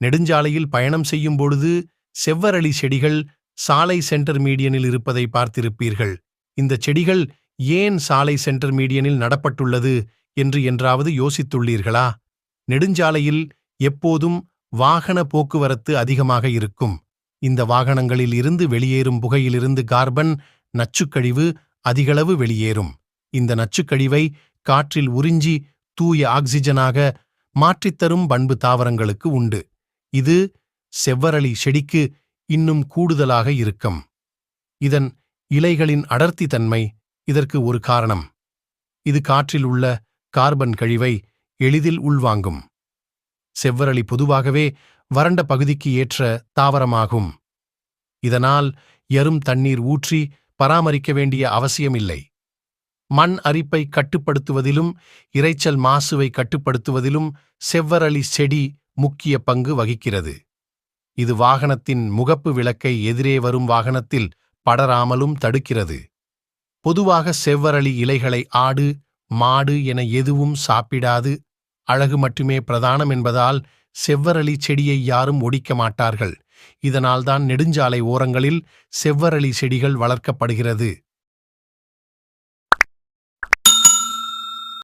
நெடுஞ்சாலையில் பயணம் செய்யும் பொழுது செவ்வரளி செடிகள் சாலை சென்டர் மீடியனில் இருப்பதை பார்த்திருப்பீர்கள். இந்த செடிகள் ஏன் சாலை சென்டர் மீடியனில் நடப்பட்டுள்ளது என்று என்றாவது யோசித்துள்ளீர்களா? நெடுஞ்சாலையில் எப்போதும் வாகன போக்குவரத்து அதிகமாக இருக்கும். இந்த வாகனங்களில் இருந்து வெளியேறும் புகையிலிருந்து கார்பன் நச்சுக்கழிவு அதிகளவு வெளியேறும். இந்த நச்சுக்கழிவை காற்றில் உறிஞ்சி தூய ஆக்சிஜனாக மாற்றித்தரும் பண்பு தாவரங்களுக்கு உண்டு. இது செவ்வரளி செடிக்கு இன்னும் கூடுதலாக இருக்கும். இதன் இலைகளின் அடர்த்தி தன்மை இதற்கு ஒரு காரணம். இது காற்றில் உள்ள கார்பன் கழிவை எளிதில் உள்வாங்கும். செவ்வரளி பொதுவாகவே வறண்ட பகுதிக்கு ஏற்ற தாவரமாகும். இதனால் எறும் தண்ணீர் ஊற்றி பராமரிக்க வேண்டிய அவசியமில்லை. மண் அரிப்பை கட்டுப்படுத்துவதிலும் இரைச்சல் மாசுவை கட்டுப்படுத்துவதிலும் செவ்வரளி செடி முக்கிய பங்கு வகிக்கிறது. இது வாகனத்தின் முகப்பு விளக்கை எதிரே வரும் வாகனத்தில் படராமலும் தடுக்கிறது. பொதுவாக செவ்வரளி இலைகளை ஆடு, மாடு என எதுவும் சாப்பிடாது. அழகு மட்டுமே பிரதானம் என்பதால் செவ்வரளி செடியை யாரும் ஒடிக்க மாட்டார்கள். இதனால்தான் நெடுஞ்சாலை ஓரங்களில் செவ்வரளி செடிகள் வளர்க்கப்படுகிறது.